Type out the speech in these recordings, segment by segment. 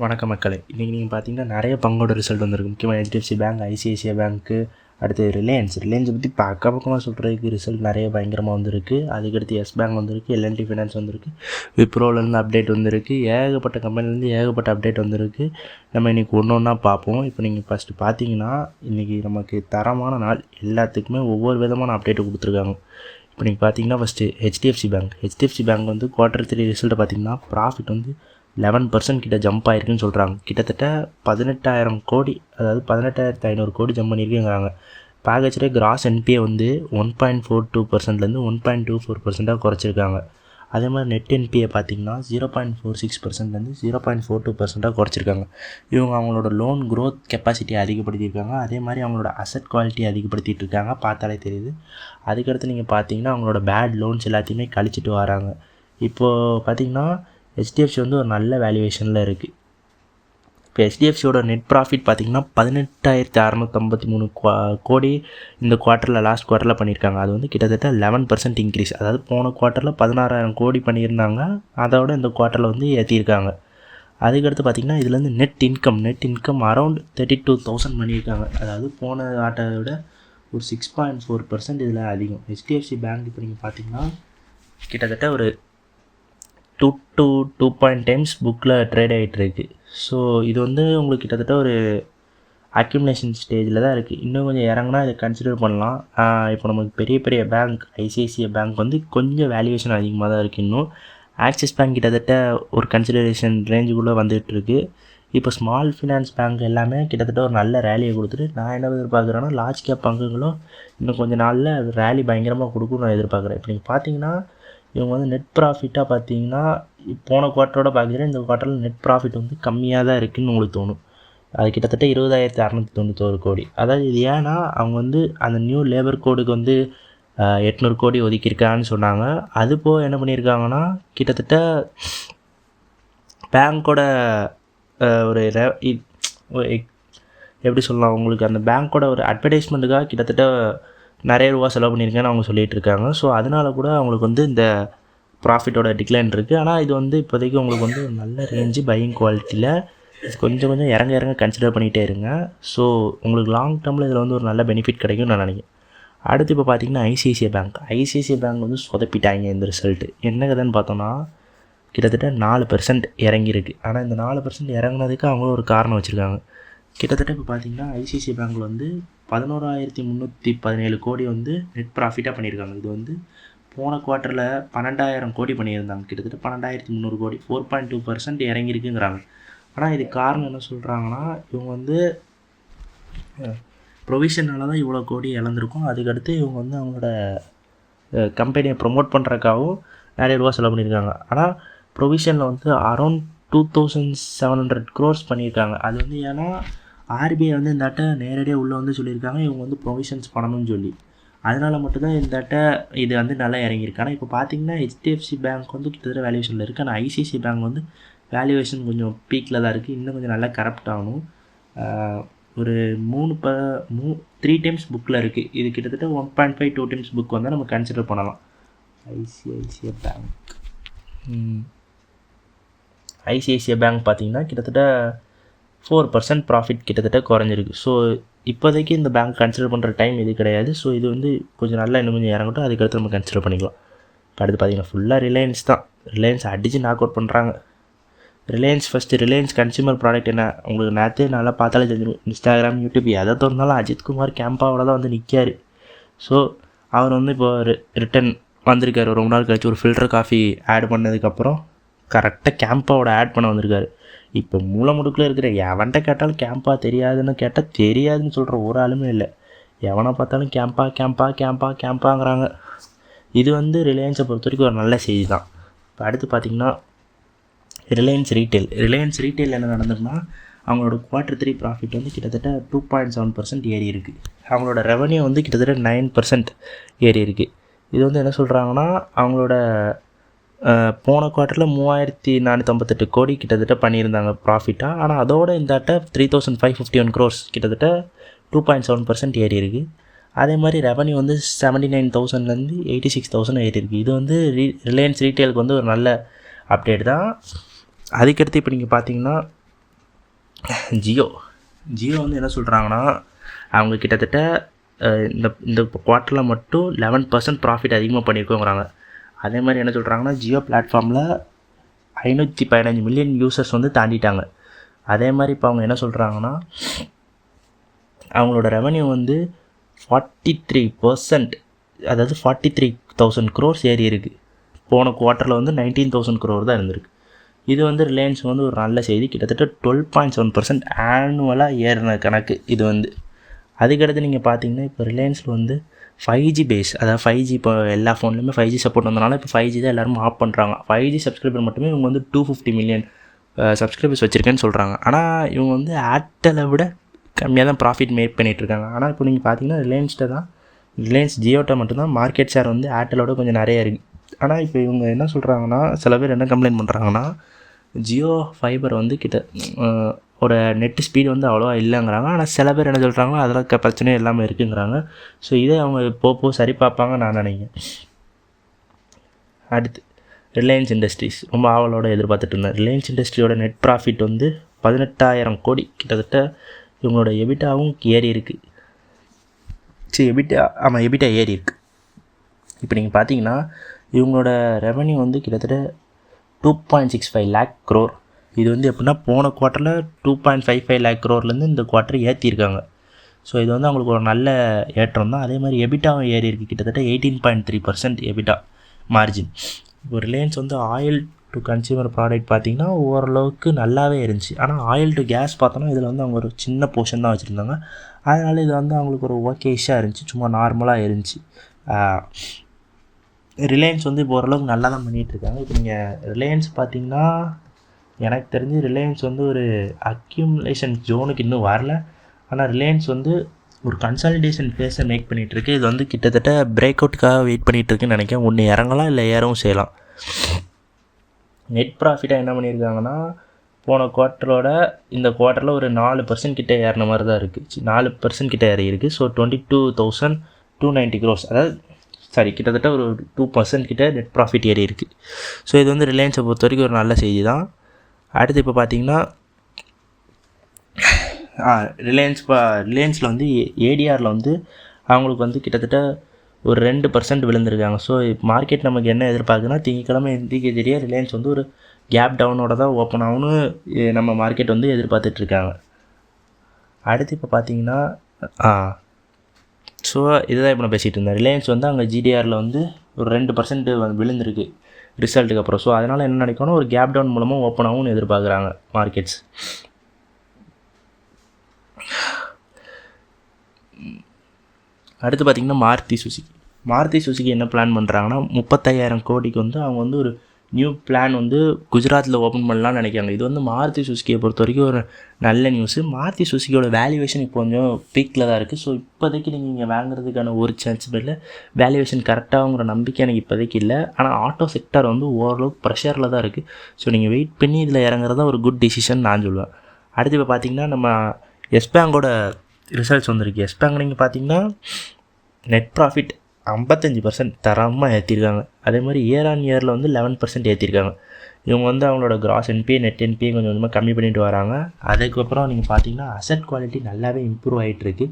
வணக்க மக்களே, இன்றைக்கி நீங்கள் பார்த்தீங்கன்னா நிறைய பங்கோட ரிசல்ட் வந்திருக்கு. முக்கியமாக ஹெச்டிஎஃப்சி பேங்க், ஐசிஐசிஐ பேங்க்கு, அடுத்து ரிலையன்ஸை பற்றி பக்கமாக சொல்கிறதுக்கு ரிசல்ட் நிறைய பயங்கரமாக வந்திருக்கு. அதுக்கடுத்து எஸ் பேங்க் வந்திருக்கு, எல்என்டி ஃபினான்ஸ் வந்திருக்கு, விப்ரோலேருந்து அப்டேட் வந்திருக்கு, ஏகப்பட்ட கம்பெனிலேருந்து ஏகப்பட்ட அப்டேட் வந்திருக்கு. நம்ம இன்றைக்கி ஒன்று ஒன்றா பார்ப்போம். இப்போ நீங்கள் ஃபஸ்ட்டு பார்த்தீங்கன்னா இன்றைக்கி நமக்கு தரமான நாள், எல்லாத்துக்குமே ஒவ்வொரு விதமான அப்டேட்டு கொடுத்துருக்காங்க. இப்போ நீங்கள் பார்த்தீங்கன்னா ஃபஸ்ட்டு ஹெச்டிஎஃப்சி பேங்க் வந்து Q3 ரிசல்ட்டை பார்த்தீங்கன்னா ப்ராஃபிட் வந்து 11% கிட்ட ஜம்ப் ஆயிருக்குன்னு சொல்கிறாங்க. கிட்டத்தட்ட 18,000 கோடி, அதாவது 18,500 கோடி ஜம்ப் பண்ணியிருக்குங்கிறாங்க. பேக்கேஜ்லேயே கிராஸ் என்பிஏ வந்து 1.42%லேருந்து 1.24%ஆக குறைச்சிருக்காங்க. அதே மாதிரி நெட் என்பிஏ பார்த்திங்கன்னா 0.46%லேருந்து 0.42%ஆக குறைச்சிருக்காங்க. இவங்க அவங்களோட லோன் க்ரோத் கெப்பாசிட்டி அதிகப்படுத்தியிருக்காங்க. அதே மாதிரி அவங்களோட அசட் குவாலிட்டி அதிகப்படுத்திட்டு இருக்காங்க, பார்த்தாலே தெரியுது. அதுக்கடுத்து நீங்கள் பார்த்தீங்கன்னா அவங்களோட பேட் லோன்ஸ் எல்லாத்தையுமே கழிச்சிட்டு வராங்க. இப்போது பார்த்திங்கன்னா ஹெச்டிஎஃப்சி வந்து ஒரு நல்ல வேல்யூவேஷனில் இருக்குது. இப்போ ஹெச்டிஎஃப்சியோட நெட் ப்ராஃபிட் பார்த்திங்கன்னா 18,653 கோடி இந்த லாஸ்ட் குவார்ட்டரில் பண்ணியிருக்காங்க. அது வந்து கிட்டத்தட்ட 11% இன்க்ரீஸ். அதாவது போன குவார்ட்டரில் 16,000 கோடி பண்ணியிருந்தாங்க, அதோட இந்த குவார்ட்டரில் வந்து ஏற்றிருக்காங்க. அதுக்கடுத்து பார்த்திங்கன்னா இதுலேருந்து நெட் இன்கம் அரௌண்ட் 32,000 பண்ணியிருக்காங்க. அதாவது போன ஆட்டை விட ஒரு 6.4% இதில் அதிகம். ஹெச்டிஎஃப்சி பேங்க் இப்போ நீங்கள் பார்த்திங்கன்னா கிட்டத்தட்ட ஒரு 2.2 டைம்ஸ் புக்கில் ட்ரேட் ஆகிட்டுருக்கு. ஸோ இது வந்து உங்களுக்கு கிட்டத்தட்ட ஒரு அக்யூமுலேஷன் ஸ்டேஜில் தான் இருக்குது. இன்னும் கொஞ்சம் இறங்கினா இதை கன்சிடர் பண்ணலாம். இப்போ நமக்கு பெரிய பெரிய பேங்க், ஐசிஐசிஐ பேங்க் வந்து கொஞ்சம் வேல்யூவேஷன் அதிகமாக தான் இருக்குது. இன்னும் ஆக்சிஸ் பேங்க் கிட்டத்தட்ட ஒரு கன்சிடரேஷன் ரேஞ்சுக்குள்ளே வந்துகிட்ருக்கு. இப்போ ஸ்மால் ஃபினான்ஸ் பேங்க் எல்லாமே கிட்டத்தட்ட ஒரு நல்ல ரேலியை கொடுத்துட்டு, நான் என்ன எதிர்பார்க்குறேன்னா லார்ஜ் கேப் பங்குகளும் இன்னும் கொஞ்சம் நாளில் ரேலி பயங்கரமாக கொடுக்கும் நான் எதிர்பார்க்குறேன். இப்போ நீங்கள் பார்த்தீங்கன்னா இவங்க வந்து நெட் ப்ராஃபிட்டாக பார்த்தீங்கன்னா போன குவார்ட்டரோட பார்க்குறேன், இந்த குவார்ட்டரில் நெட் ப்ராஃபிட் வந்து கம்மியாக தான் இருக்குதுன்னு உங்களுக்கு தோணும். அது கிட்டத்தட்ட 20,691 கோடி. அதாவது இது ஏன்னா அவங்க வந்து அந்த நியூ லேபர் கோடுக்கு வந்து 800 கோடி ஒதுக்கியிருக்கான்னு சொன்னாங்க. அது போக என்ன பண்ணியிருக்காங்கன்னா கிட்டத்தட்ட பேங்க்கோட ஒரு எப்படி சொல்லலாம், உங்களுக்கு அந்த பேங்க்கோட ஒரு அட்வர்டைஸ்மெண்ட்டுக்காக கிட்டத்தட்ட நிறைய ரூபா செலவு பண்ணியிருக்கேன்னு அவங்க சொல்லிகிட்டு இருக்காங்க. ஸோ அதனால கூட அவங்களுக்கு வந்து இந்த ப்ராஃபிட்டோட டிக்ளைன் இருக்குது. ஆனால் இது வந்து இப்போதைக்கு உங்களுக்கு வந்து ஒரு நல்ல ரேஞ்சு பையிங் குவாலிட்டியில் கொஞ்சம் இறங்க கன்சிடர் பண்ணிகிட்டே இருங்க. ஸோ உங்களுக்கு லாங் டேர்மில் இதில் வந்து ஒரு நல்ல பெனிஃபிட் கிடைக்கும் நான் நினைக்கிறேன். அடுத்து இப்போ பார்த்தீங்கன்னா ஐசிஐசிஐ பேங்க் வந்து சொதப்பிட்டாங்க இந்த ரிசல்ட்டு. என்ன கதைன்னு பார்த்தோன்னா கிட்டத்தட்ட 4% இறங்கியிருக்கு. ஆனால் இந்த 4% இறங்கினதுக்கு அவங்களும் ஒரு காரணம் வச்சுருக்காங்க. கிட்டத்தட்ட இப்போ பார்த்தீங்கன்னா ஐசிஐசிஐ பேங்க்கில் வந்து 11,317 கோடி வந்து நெட் ப்ராஃபிட்டாக பண்ணியிருக்காங்க. இது வந்து போன குவார்ட்டரில் 12,000 கோடி பண்ணியிருந்தாங்க. கிட்டத்தட்ட 12,300 கோடி, 4.2% இறங்கியிருக்குங்கிறாங்க. ஆனால் இதுக்கு காரணம் என்ன சொல்கிறாங்கன்னா இவங்க வந்து ப்ரொவிஷனால தான் இவ்வளோ கோடி இழந்திருக்கும். அதுக்கடுத்து இவங்க வந்து அவங்களோட கம்பெனியை ப்ரொமோட் பண்ணுறக்காகவும் நிறைய ரூபா செலவு பண்ணியிருக்காங்க. ஆனால் ப்ரொவிஷனில் வந்து அரௌண்ட் 2,700 crores பண்ணியிருக்காங்க. அது வந்து ஏன்னா ஆர்பிஐ வந்து இந்த அட்டை நேரடியாக உள்ளே வந்து சொல்லியிருக்காங்க இவங்க வந்து ப்ரொவிஷன்ஸ் பண்ணணும்னு சொல்லி. அதனால் மட்டும்தான் இந்த அட்டை இது வந்து நல்லா இறங்கியிருக்கு. ஆனால் இப்போ பார்த்தீங்கன்னா ஹெச்டிஎஃப்சி பேங்க் வந்து கிட்டத்தட்ட வேல்யூவேஷனில் இருக்குது. ஆனால் ஐசிஐசிஐ பேங்க் வந்து வேல்யூவேஷன் கொஞ்சம் பீக்கில் தான் இருக்குது. இன்னும் கொஞ்சம் நல்லா கரெக்ட் ஆகணும். ஒரு 3 டைம்ஸ் புக்கில் இருக்குது. இது கிட்டத்தட்ட 1.5-2 டைம்ஸ் புக் வந்தால் நம்ம கன்சிடர் பண்ணலாம். ஐசிஐசிஐ பேங்க் பார்த்திங்கன்னா கிட்டத்தட்ட 4% ப்ராஃபிட் கிட்டத்தட்ட குறைஞ்சிருக்கு. ஸோ இப்போதைக்கு இந்த பேங்க் கன்சிடர் பண்ணுற டைம் இது கிடையாது. ஸோ இது வந்து கொஞ்சம் நல்லா இன்னும் கொஞ்சம் இறங்கட்டும், அதுக்கடுத்து நம்ம கன்சிடர் பண்ணிக்கலாம். இப்போ அடுத்து பார்த்திங்கன்னா ஃபுல்லாக ரிலையன்ஸ் தான். ரிலையன்ஸ் அடித்து நாக் அவுட் பண்ணுறாங்க. ரிலையன்ஸ் கன்சியூமர் ப்ராடக்ட் என்ன உங்களுக்கு நேற்று நல்லா பார்த்தாலே தெரிஞ்சிடும். இன்ஸ்டாகிராம், யூடியூப் எதை திறந்தாலும் அஜித்குமார் கேம்பாவோட தான் வந்து நிற்கார். ஸோ அவர் வந்து இப்போ ரிட்டன் வந்திருக்காரு. ரொம்ப நாள் கழிச்சு ஒரு ஃபில்டர் காஃபி ஆட் பண்ணதுக்கப்புறம் கரெக்டாக கேம்பாவோட ஆட் பண்ண வந்திருக்காரு. இப்போ மூலமுடுக்கில் இருக்கிற எவன்கிட்ட கேட்டாலும் கேம்பா தெரியாதுன்னு கேட்டால் தெரியாதுன்னு சொல்கிற ஒரு ஆளுமே இல்லை. எவனை பார்த்தாலும் கேம்பாங்கிறாங்க. இது வந்து ரிலையன்ஸை பொறுத்த வரைக்கும் ஒரு நல்ல செய்தி தான். இப்போ அடுத்து பார்த்திங்கன்னா ரிலையன்ஸ் ரீட்டைல் என்ன நடந்ததுன்னா அவங்களோட Q3 ப்ராஃபிட் வந்து கிட்டத்தட்ட 2.7% ஏறி இருக்குது. அவங்களோட ரெவன்யூ வந்து கிட்டத்தட்ட 9% ஏறி இருக்குது. இது வந்து என்ன சொல்கிறாங்கன்னா அவங்களோட போன குவார்ட்டரில் 3,458 கோடி கிட்டத்தட்ட பண்ணியிருந்தாங்க ப்ராஃபிட்டாக. ஆனால் அதோட இந்த அட்டை 3,551 crores கிட்டத்தட்ட 2.7% ஏறி இருக்குது. அதே மாதிரி ரெவன்யூ வந்து 79,000லேருந்து 86,000 ஏறி இருக்குது. இது வந்து ரிலையன்ஸ் ரீட்டைலுக்கு வந்து ஒரு நல்ல அப்டேட் தான். அதுக்கடுத்து இப்போ நீங்கள் பார்த்தீங்கன்னா ஜியோ வந்து என்ன சொல்கிறாங்கன்னா, அவங்க கிட்டத்தட்ட இந்த இந்த குவார்ட்டரில் மட்டும் 11% ப்ராஃபிட் அதிகமாக பண்ணியிருக்கோங்கிறாங்க. அதே மாதிரி என்ன சொல்கிறாங்கன்னா, ஜியோ பிளாட்ஃபார்மில் 515 மில்லியன் யூசர்ஸ் வந்து தாண்டிட்டாங்க. அதே மாதிரி இப்போ அவங்க என்ன சொல்கிறாங்கன்னா, அவங்களோட ரெவன்யூ வந்து 43%, அதாவது 43,000 crores ஏறி இருக்குது. போன குவார்ட்டரில் வந்து 19,000 crore தான் இருந்திருக்கு. இது வந்து ரிலையன்ஸ் வந்து ஒரு நல்ல செய்தி. கிட்டத்தட்ட 12.7% ஆனுவலாக ஏறின கணக்கு இது வந்து. அதுக்கடுத்து நீங்கள் பார்த்தீங்கன்னா, இப்போ ரிலையன்ஸில் வந்து 5G பேஸ், அதாவது 5G இப்போ எல்லா ஃபோன்லேயுமே 5G சப்போர்ட் வந்தனால இப்போ 5G தான் எல்லோரும் ஆஃப் பண்ணுறாங்க. 5G சப்ஸ்கிரைபர் மட்டுமே இவங்க வந்து 250 மில்லியன் சப்ஸ்கிரைபர்ஸ் வச்சுருக்கேன்னு சொல்கிறாங்க. ஆனால் இவங்க வந்து ஏர்டெலை விட கம்மியாக தான் ப்ராஃபிட் மேக் பண்ணிகிட்ருக்காங்க. ஆனால் இப்போ நீங்கள் பார்த்தீங்கன்னா ரிலையன்ஸ் ஜியோட்ட மட்டும்தான் மார்க்கெட் ஷேர் வந்து ஏர்டெலோட கொஞ்சம் நிறைய இருக்குது. ஆனால் இப்போ இவங்க என்ன சொல்கிறாங்கன்னா, சில பேர் என்ன கம்ப்ளைண்ட் பண்ணுறாங்கன்னா, ஜியோ ஃபைபர் வந்து ஒரு நெட்டு ஸ்பீடு வந்து அவ்வளோவா இல்லைங்கிறாங்க. ஆனால் சில பேர் என்ன சொல்கிறாங்கன்னா, அதெல்லாம் பிரச்சனையே இல்லாமல் இருக்குங்கிறாங்க. ஸோ இதே அவங்க போக சரி பார்ப்பாங்க நான் நினைக்கிறேன். அடுத்து ரிலையன்ஸ் இண்டஸ்ட்ரீஸ் ரொம்ப ஆவலோடு எதிர்பார்த்துட்டு இருந்தேன். ரிலையன்ஸ் இண்டஸ்ட்ரியோட நெட் ப்ராஃபிட் வந்து 18,000 கோடி. கிட்டத்தட்ட இவங்களோட எபிட்டாவும் ஏறி இருக்குது. எபிட்டா ஏறி இருக்குது. இப்போ நீங்கள் பார்த்தீங்கன்னா இவங்களோட ரெவன்யூ வந்து கிட்டத்தட்ட 2.65 lakh crore. இது வந்து எப்படின்னா போன குவார்ட்டரில் 2.55 lakh crore இந்த குவார்ட்டர் ஏற்றிருக்காங்க. ஸோ இது வந்து அவங்களுக்கு ஒரு நல்ல ஏற்றம் தான். அதே மாதிரி எபிட்டாவும் ஏறி இருக்குது. கிட்டத்தட்ட 18.3% எபிட்டா மார்ஜின். இப்போ ரிலையன்ஸ் வந்து ஆயில் டு கன்சியூமர் ப்ராடக்ட் பார்த்திங்கன்னா ஓரளவுக்கு நல்லாவே இருந்துச்சு. ஆனால் ஆயில் டு கேஸ் பார்த்தோன்னா இதில் வந்து அவங்க ஒரு சின்ன போர்ஷன் தான் வச்சுருந்தாங்க. அதனால் இது வந்து அவங்களுக்கு ஒரு ஓகேஷாக இருந்துச்சு, சும்மா நார்மலாக இருந்துச்சு. ரிலையன்ஸ் வந்து இப்போ ஓரளவுக்கு நல்லா தான் பண்ணிகிட்ருக்காங்க. இப்போ நீங்கள் ரிலையன்ஸ் பார்த்திங்கன்னா, எனக்கு தெரிஞ்சு ரிலையன்ஸ் வந்து ஒரு அக்யூமுலேஷன் ஜோனுக்கு இன்னும் வரல. ஆனால் ரிலையன்ஸ் வந்து ஒரு கன்சாலிடேஷன் ஃபேஸை மேக் பண்ணிகிட்ருக்கு. இது வந்து கிட்டத்தட்ட பிரேக் அவுட்டுக்காக வெயிட் பண்ணிகிட்ருக்குன்னு நினைக்கிறேன். ஒன்று இறங்கலாம், இல்லை ஏறவும் செய்யலாம். நெட் ப்ராஃபிட்டாக என்ன பண்ணியிருக்காங்கன்னா, போன குவார்ட்டரோட இந்த குவார்ட்டரில் ஒரு 4% கிட்டே ஏறின மாதிரி தான் இருக்குது. 4% கிட்டே ஏறி இருக்குது. ஸோ 22,290 crores, அதாவது கிட்டத்தட்ட ஒரு 2% கிட்டே நெட் ப்ராஃபிட் ஏறி இருக்குது. ஸோ இது வந்து ரிலையன்ஸை பொறுத்த வரைக்கும் ஒரு நல்ல செய்தி தான். அடுத்து இப்போ பார்த்தீங்கன்னா ரிலையன்ஸில் வந்து ஏடிஆரில் வந்து அவங்களுக்கு வந்து கிட்டத்தட்ட ஒரு 2% விழுந்திருக்காங்க. ஸோ மார்க்கெட் நமக்கு என்ன எதிர்பார்க்குன்னா, திங்கக்கிழமை இண்டிகேட்டரியே ரிலையன்ஸ் வந்து ஒரு கேப் டவுனோட தான் ஓப்பன் ஆகும்னு நம்ம மார்க்கெட் வந்து எதிர்பார்த்துட்ருக்காங்க. அடுத்து இப்போ பார்த்தீங்கன்னா ஸோ இதுதான் இப்போ நான் பேசிகிட்டு இருந்தேன். ரிலையன்ஸ் வந்து அங்கே ஜிடிஆரில் வந்து ஒரு 2% விழுந்திருக்கு ரிசல்ட்டுக்கு அப்புறம். ஸோ அதனால் என்ன நினைக்கணும், ஒரு கேப் டவுன் மூலமாக ஓப்பன் ஆகும்னு எதிர்பார்க்குறாங்க மார்க்கெட்ஸ். அடுத்து பார்த்திங்கன்னா மாருதி சுசுகி என்ன பிளான் பண்ணுறாங்கன்னா, 35,000 கோடிக்கு வந்து அவங்க வந்து ஒரு நியூ பிளான் வந்து குஜராத்தில் ஓப்பன் பண்ணலான்னு நினைக்கிறாங்க. இது வந்து மாருதி சுசுகியை பொறுத்த வரைக்கும் ஒரு நல்ல நியூஸு. மாருதி சுசுகியோட வேல்யூவேஷன் இப்போ கொஞ்சம் பீக்கில் தான் இருக்குது. ஸோ இப்போதைக்கு நீங்கள் இங்கே வாங்குறதுக்கான ஒரு சான்ஸ் இல்லை. வேல்யூவேஷன் கரெக்டாகுங்கிற நம்பிக்கை எனக்கு இப்போதைக்கு இல்லை. ஆனால் ஆட்டோ செக்டார் வந்து ஓரளவுக்கு ப்ரெஷரில் தான் இருக்குது. ஸோ நீங்கள் வெயிட் பண்ணி இதில் இறங்குறதா ஒரு குட் டிசிஷன் நான் சொல்லுவேன். அடுத்து இப்போ பார்த்திங்கன்னா நம்ம எஸ் பேங்கோட ரிசல்ட்ஸ் வந்திருக்கு. எஸ் பேங்க் நீங்கள் பார்த்தீங்கன்னா நெட் ப்ராஃபிட் 55% தரமாக ஏற்றிருக்காங்க. அதே மாதிரி இயர் ஆன் இயரில் வந்து 11% ஏற்றிருக்காங்க. இவங்க வந்து அவங்களோட கிராஸ் என்பிஏ நெட் என்பிஏ கொஞ்சம் கொஞ்சமாக கம்மி பண்ணிட்டு வராங்க. அதுக்கப்புறம் நீங்கள் பார்த்தீங்கன்னா அசட் குவாலிட்டி நல்லாவே இம்ப்ரூவ் ஆகிட்டுருக்கு.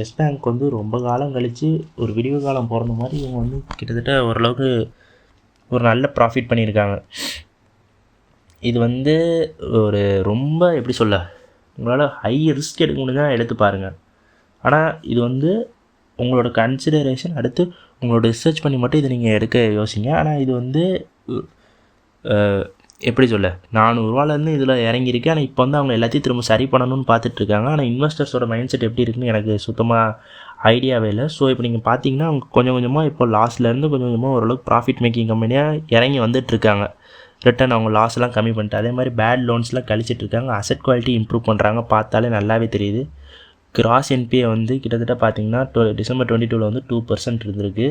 எஸ் பேங்க் வந்து ரொம்ப காலம் கழித்து ஒரு விடிவு காலம் பிறந்த மாதிரி இவங்க வந்து கிட்டத்தட்ட ஓரளவுக்கு ஒரு நல்ல ப்ராஃபிட் பண்ணியிருக்காங்க. இது வந்து ஒரு ரொம்ப எப்படி சொல்ல, உங்களால் ஹை ரிஸ்க் எடுக்க முடிஞ்சால் எடுத்து பாருங்கள். ஆனால் இது வந்து உங்களோட கன்சிடரேஷன், அடுத்து உங்களோட ரிசர்ச் பண்ணி மட்டும் இதை நீங்கள் எடுக்க யோசிங்க. ஆனால் இது வந்து எப்படி சொல்ல, 400 ரூபாலேருந்து இதில் இறங்கியிருக்கு. ஆனால் இப்போ வந்து அவங்க எல்லாத்தையும் திரும்ப சரி பண்ணணும்னு பார்த்துட்ருக்காங்க. ஆனால் இன்வெஸ்டர்ஸோட மைண்ட் செட் எப்படி இருக்குன்னு எனக்கு சுத்தமாக ஐடியாவே இல்லை. ஸோ இப்போ நீங்கள் பார்த்தீங்கன்னா அவங்க கொஞ்சம் கொஞ்சமாக இப்போ லாஸ்லேருந்து கொஞ்சம் கொஞ்சமாக ஓரளவுக்கு ப்ராஃபிட் மேக்கிங் கம்பெனியாக இறங்கி வந்துட்டுருக்காங்க. ரிட்டன் அவங்க லாஸ்லாம் கம்மி பண்ணிட்டு, அதே மாதிரி பேட் லோன்ஸ்லாம் கழிச்சிட்ருக்காங்க. அசட் குவாலிட்டி இம்ப்ரூவ் பண்ணுறாங்க, பார்த்தாலே நல்லாவே தெரியுது. கிராஸ் என்பிஏ வந்து கிட்டத்தட்ட பார்த்தீங்கன்னா டிசம்பர் 2022 வந்து 2% இருந்திருக்கு.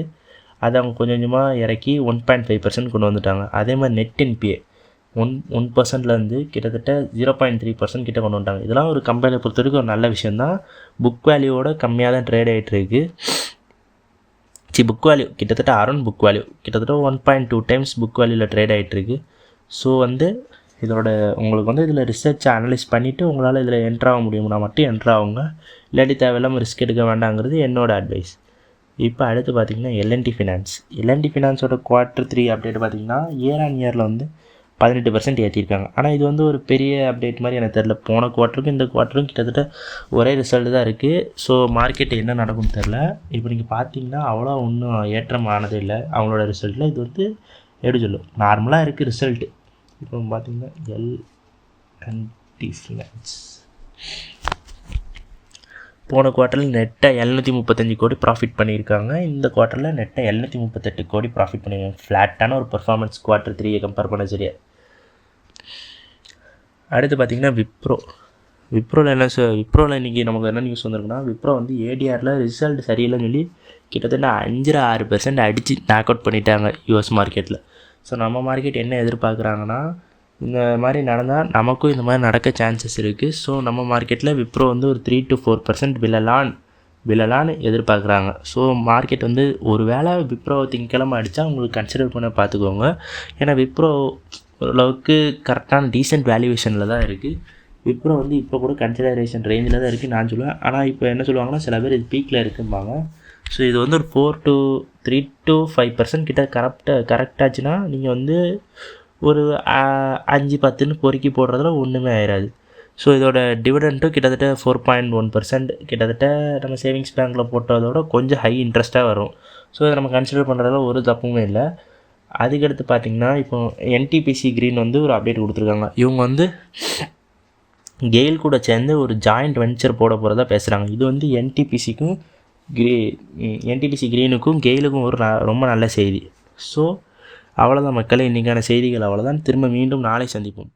அதை அவங்க கொஞ்சம் கொஞ்சமாக இறக்கி 1.5% கொண்டு வந்துட்டாங்க. அதே மாதிரி நெட் என்பிஏ 1%லேருந்து கிட்டத்தட்ட 0.3% கிட்ட கொண்டு வந்துட்டாங்க. இதெல்லாம் ஒரு கம்பெனியை பொறுத்த வரைக்கும் ஒரு நல்ல விஷயந்தான். புக் வேல்யூவோட கம்மியாக தான் ட்ரேட் ஆகிட்டுருக்கு. புக் வேல்யூ கிட்டத்தட்ட அரௌண்ட் புக் வேல்யூ கிட்டத்தட்ட 1.2 times புக் வேல்யூவில் ட்ரேட் ஆகிட்டுருக்கு. ஸோ வந்து இதோட உங்களுக்கு வந்து இதில் ரிசர்ச்சை அனலைஸ் பண்ணிவிட்டு உங்களால் இதில் என்ட்ரு ஆக முடியும்னா மட்டும் என்ட்ரு ஆகுங்க, இல்லாட்டி தேவையில்லாமல் ரிஸ்க் எடுக்க வேண்டாங்கிறது என்னோடய அட்வைஸ். இப்போ அடுத்து பார்த்திங்கன்னா எல்என்டி ஃபினான்ஸ். எல்என்டி ஃபினான்ஸோட Q3 அப்டேட் பார்த்திங்கன்னா இயர் ஆன் இயரில் வந்து 18% ஏற்றிருக்காங்க. ஆனால் இது வந்து ஒரு பெரிய அப்டேட் மாதிரி எனக்கு தெரில. போன குவார்ட்டருக்கும் இந்த குவார்ட்டரும் கிட்டத்தட்ட ஒரே ரிசல்ட் தான் இருக்குது. ஸோ மார்க்கெட் என்ன நடக்கும்னு தெரில. இப்போ நீங்கள் பார்த்தீங்கன்னா அவ்வளோ ஒன்றும் ஏற்றம் ஆனதே இல்லை அவங்களோட ரிசல்ட்டில். இது வந்து எப்படி சொல்லும், நார்மலாக இருக்குது ரிசல்ட்டு. இப்போ பார்த்தீங்கன்னா எல்என்டி ஃபினான்ஸ் போன குவார்ட்டரில் நெட்டாக 735 கோடி ப்ராஃபிட் பண்ணியிருக்காங்க. இந்த குவார்ட்டரில் நெட்டாக 738 கோடி ப்ராஃபிட் பண்ணியிருக்காங்க. ஃப்ளாட்டான ஒரு பர்ஃபார்மன்ஸ் Q3 கம்பேர் பண்ண சரியா. அடுத்து பார்த்திங்கன்னா விப்ரோவில் என்ன விப்ரோவில் இன்றைக்கி நமக்கு என்ன நியூஸ் வந்திருக்குன்னா, விப்ரோ வந்து ஏடிஆரில் ரிசல்ட் சரியில்லைன்னு சொல்லி கிட்டத்தட்ட 5-6% அடித்து நாக் அவுட் பண்ணிட்டாங்க யூஎஸ் மார்க்கெட்டில். ஸோ நம்ம மார்க்கெட் என்ன எதிர்பார்க்குறாங்கன்னா, இந்த மாதிரி நடந்தால் நமக்கும் இந்த மாதிரி நடக்க சான்சஸ் இருக்குது. ஸோ நம்ம மார்க்கெட்டில் விப்ரோ வந்து ஒரு 3-4% விழலான்னு எதிர்பார்க்குறாங்க. ஸோ மார்க்கெட் வந்து ஒரு வேளை விப்ரோ திங்கக்கிழமை அடித்தா உங்களுக்கு கன்சிடர் பண்ண பார்த்துக்கோங்க. ஏன்னா விப்ரோ ஓரளவுக்கு கரெக்டான டீசென்ட் வேல்யூவேஷனில் தான் இருக்குது. விப்ரோ வந்து இப்போ கூட கன்சிடரேஷன் ரேஞ்சில் தான் இருக்குது நான் சொல்லுவேன். ஆனால் இப்போ என்ன சொல்லுவாங்கன்னா, சில பேர் இது பீக்கில் இருக்கும்பாங்க. ஸோ இது வந்து ஒரு 3-5% கிட்ட கரெக்டாச்சுன்னா நீங்கள் வந்து ஒரு 5-10 பொறுக்கி போடுறதுல ஒன்றுமே ஆயிடாது. ஸோ இதோட டிவிடெண்ட்டும் கிட்டத்தட்ட 4.1% கிட்டத்தட்ட நம்ம சேவிங்ஸ் பேங்க்கில் போட்டதோட கொஞ்சம் ஹை இன்ட்ரெஸ்ட்டாக வரும். ஸோ இதை நம்ம கன்சிடர் பண்ணுறதுல ஒரு தப்புமே இல்லை. அதுக்கடுத்து பார்த்திங்கன்னா, இப்போ என்டிபிசி கிரீன் வந்து ஒரு அப்டேட் கொடுத்துருக்காங்க. இவங்க வந்து கெயில் கூட சேர்ந்து ஒரு ஜாயிண்ட் வெஞ்சர் போட போகிறதா பேசுகிறாங்க. இது வந்து என்டிபிசி கிரீனுக்கும் கெயிலுக்கும் ஒரு ரொம்ப நல்ல செய்தி. ஸோ அவ்வளோதான் மக்களே, இன்றைக்கான செய்திகள் அவ்வளோதான். திரும்ப மீண்டும் நாளை சந்திப்போம்.